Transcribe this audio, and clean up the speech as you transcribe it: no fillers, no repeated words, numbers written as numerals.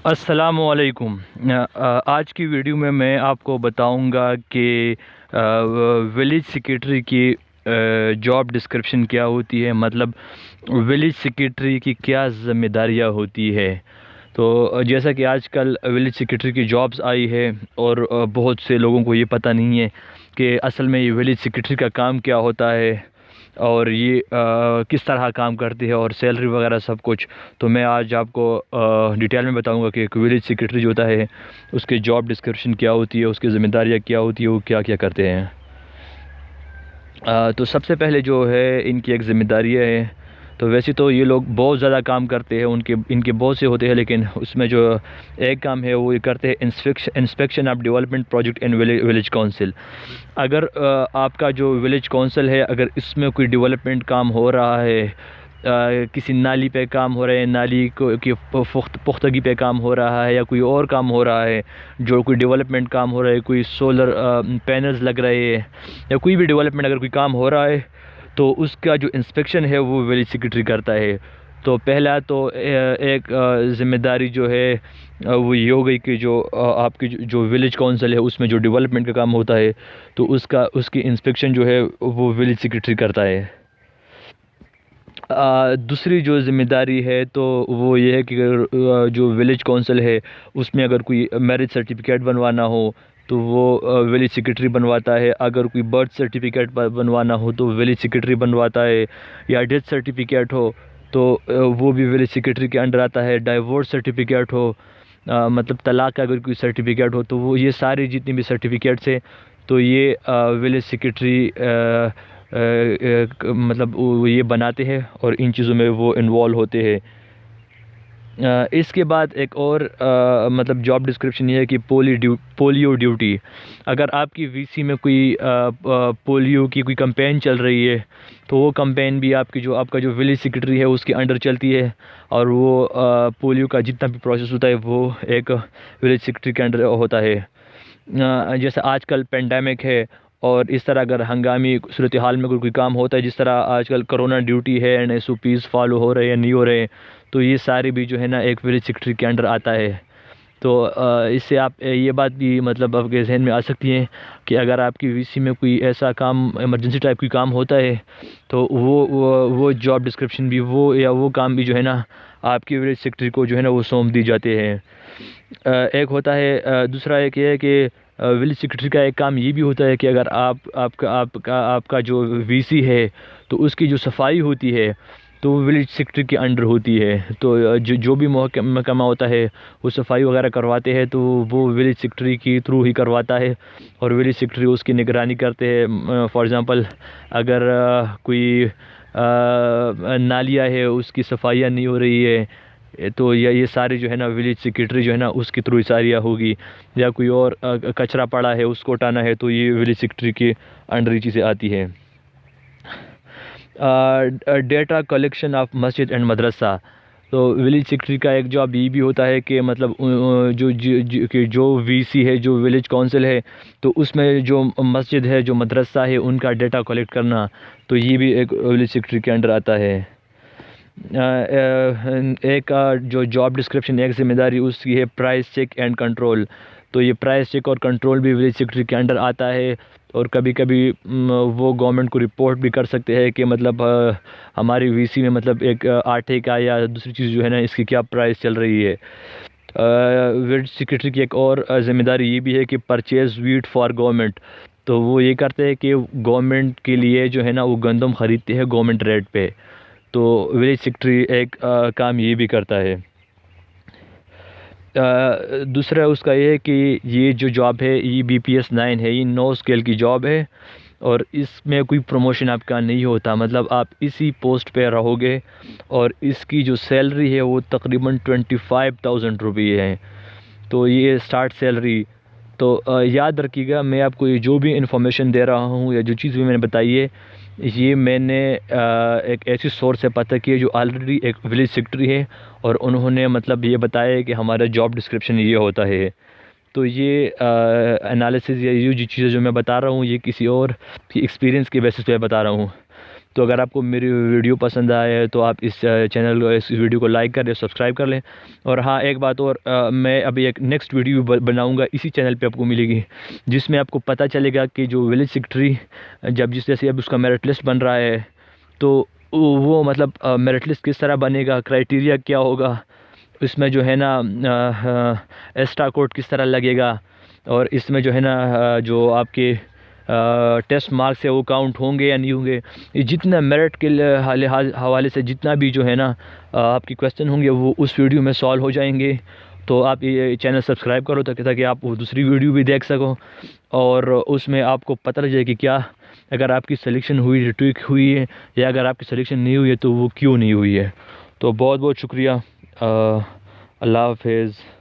अस्सलामुअलैकुम। आज की वीडियो में मैं आपको बताऊंगा कि विलेज सेक्रेटरी की जॉब डिस्क्रिप्शन क्या होती है, मतलब विलेज सेक्रेटरी की क्या ज़िम्मेदारियां होती है। तो जैसा कि आजकल विलेज सेक्रेटरी की जॉब्स आई है और बहुत से लोगों को ये पता नहीं है कि असल में ये विलेज सेक्रेटरी का काम क्या होता है और ये किस तरह काम करती है और सैलरी वगैरह सब कुछ। तो मैं आज आपको डिटेल में बताऊंगा कि एक विलेज सेक्रेटरी जो होता है उसके जॉब डिस्क्रिप्शन क्या होती है, उसकी ज़िम्मेदारियाँ क्या होती है, वो क्या क्या करते हैं। तो सबसे पहले जो है इनकी एक ज़िम्मेदारी है। तो वैसे तो ये लोग बहुत ज़्यादा काम करते हैं, उनके इनके बहुत से होते हैं, लेकिन उसमें जो एक काम है वो ये करते हैं inspection of development project in village council. अगर आपका जो विलेज काउंसिल है, अगर इसमें कोई डेवलपमेंट काम हो रहा है, किसी नाली पे काम हो रहा है, नाली को की पुख्तगी पे काम हो रहा है, या कोई और काम हो रहा है, जो कोई डेवलपमेंट काम हो रहा है, कोई सोलर पैनल्स लग रहे हैं या कोई भी डेवलपमेंट अगर कोई काम हो रहा है, तो उसका जो इंस्पेक्शन है वो विलेज सेक्रेटरी करता है। तो पहला तो एक ज़िम्मेदारी जो है वो ये हो गई कि जो आपकी जो विलेज काउंसिल है उसमें जो डेवलपमेंट का काम होता है, तो उसकी इंस्पेक्शन जो है वो विलेज सेक्रेटरी करता है। दूसरी जो ज़िम्मेदारी है तो वो ये है कि अगर जो विलेज काउंसिल है उसमें अगर कोई मैरिज सर्टिफिकेट बनवाना हो तो वो विलेज सेक्रेटरी बनवाता है। अगर कोई बर्थ सर्टिफिकेट बनवाना हो तो विलेज सेक्रेटरी बनवाता है। या डेथ सर्टिफिकेट हो तो वो भी विलेज सेक्रेटरी के अंडर आता है। डाइवोर्स सर्टिफिकेट हो, मतलब तलाक का अगर कोई सर्टिफिकेट हो, तो वो ये सारी जितनी भी सर्टिफिकेट्स हैं तो ये विलेज सेक्रेटरी मतलब वो ये बनाते हैं और इन चीज़ों में वो इन्वॉल्व होते हैं। इसके बाद एक और मतलब जॉब डिस्क्रिप्शन ये है कि पोलियो ड्यूटी। अगर आपकी वीसी में कोई पोलियो की कोई कैंपेन चल रही है तो वो कैंपेन भी आपका जो विलेज सेक्रेटरी है उसके अंडर चलती है। और वो पोलियो का जितना भी प्रोसेस होता है वो एक विलेज सेक्रेटरी के अंडर होता है। जैसे आजकल पेंडेमिक है और इस तरह अगर हंगामी सूरत हाल में कोई काम होता है, जिस तरह आजकल कोरोना ड्यूटी है, NSOPs फॉलो हो रहे हैं नहीं हो रहे, तो ये सारी भी जो है ना एक विलेज सेक्रेटरी के अंडर आता है। तो इससे आप ये बात भी मतलब आपके जहन में आ सकती है कि अगर आपकी वीसी में कोई ऐसा काम इमरजेंसी टाइप कोई काम होता है तो वो जॉब डिस्क्रिप्शन भी वो काम भी जो है ना आपकी विलेज सेक्रेटरी को जो है ना वो सौंप दी जाते हैं। एक होता है दूसरा एक ये है कि विलेज सेक्रेटरी का एक काम ये भी होता है कि अगर आपका जो वीसी है तो उसकी जो सफाई होती है तो वो विलेज सेक्रेटरी के अंडर होती है। तो जो भी महकमा होता है वो सफाई वगैरह करवाते हैं तो वो विलेज सेक्रेटरी के थ्रू ही करवाता है और विलेज सेक्रेटरी उसकी निगरानी करते हैं। फॉर एग्ज़ाम्पल अगर कोई नालियाँ है उसकी सफाइयाँ नहीं हो रही है, तो ये सारे जो है ना विलेज सेक्रेटरी जो है ना उसके थ्रू सारियाँ होगी। या कोई और कचरा पड़ा है उसको हटाना है तो ये विलेज सेक्रेटरी के अंडर ही चीज़ें आती है। डेटा कलेक्शन ऑफ मस्जिद एंड मदरसा। तो विलेज सेक्रेटरी का एक जॉब ये भी होता है कि मतलब जो वीसी है, जो विलेज काउंसिल है, तो उसमें जो मस्जिद है, जो मदरसा है, उनका डेटा कलेक्ट करना, तो ये भी एक विलेज सेक्रेटरी के अंडर आता है। एक जो जॉब डिस्क्रिप्शन एक ज़िम्मेदारी उसकी है प्राइस चेक एंड कंट्रोल। तो ये प्राइस चेक और कंट्रोल भी विलेज सेक्रेटरी के अंडर आता है। और कभी कभी वो गवर्नमेंट को रिपोर्ट भी कर सकते हैं कि मतलब हमारी वीसी में मतलब एक आटे का या दूसरी चीज़ जो है ना इसकी क्या प्राइस चल रही है। विलेज सेक्रेटरी की एक और ज़िम्मेदारी ये भी है कि परचेज़ वीट फॉर गवर्नमेंट। तो वो ये करते हैं कि गवर्नमेंट के लिए जो है ना वो गंदम ख़रीदते हैं गवर्नमेंट रेट पे। तो विलेज सेक्रेटरी एक काम ये भी करता है। दूसरा उसका ये है कि ये जो जॉब है ये BPS 9 है, ये 9 स्केल की जॉब है और इसमें कोई प्रमोशन आपका नहीं होता, मतलब आप इसी पोस्ट पे रहोगे और इसकी जो सैलरी है वो तकरीबन 25,000 रुपये है। तो ये स्टार्ट सैलरी। तो याद रखिएगा, मैं आपको ये जो भी इंफॉर्मेशन दे रहा हूँ या जो चीज़ भी मैंने बताई है ये मैंने एक ऐसी सोर्स से पता की है जो ऑलरेडी एक विलेज सेक्रेटरी है और उन्होंने मतलब ये बताया है कि हमारा जॉब डिस्क्रिप्शन ये होता है। तो ये एनालिसिस या ये जो चीज़ें जो मैं बता रहा हूँ ये किसी और की एक्सपीरियंस के बेसिस पे बता रहा हूँ। तो अगर आपको मेरी वीडियो पसंद आए तो आप इस चैनल को, इस वीडियो को लाइक कर दें, सब्सक्राइब कर लें। और हाँ, एक बात और, मैं अभी एक नेक्स्ट वीडियो बनाऊंगा इसी चैनल पे, आपको मिलेगी, जिसमें आपको पता चलेगा कि जो विलेज सेक्रेटरी जब जिस जैसे अब उसका मेरिट लिस्ट बन रहा है, तो वो मतलब मेरिट लिस्ट किस तरह बनेगा, क्राइटेरिया क्या होगा, इसमें जो है ना एक्स्ट्रा कोड किस तरह लगेगा, और इसमें जो है ना जो आपके टेस्ट मार्क्स है वो काउंट होंगे या नहीं होंगे। ये जितना मेरिट के हवाले से जितना भी जो है ना आपकी क्वेश्चन होंगे वो उस वीडियो में सॉल्व हो जाएंगे। तो आप ये चैनल सब्सक्राइब करो ताकि आप वो दूसरी वीडियो भी देख सको, और उसमें आपको पता लग जाए कि क्या अगर आपकी सिलेक्शन हुई, ठीक हुई है, या अगर आपकी सिलेक्शन नहीं हुई है तो वो क्यों नहीं हुई है। तो बहुत बहुत शुक्रिया। अल्लाह हाफ़िज़।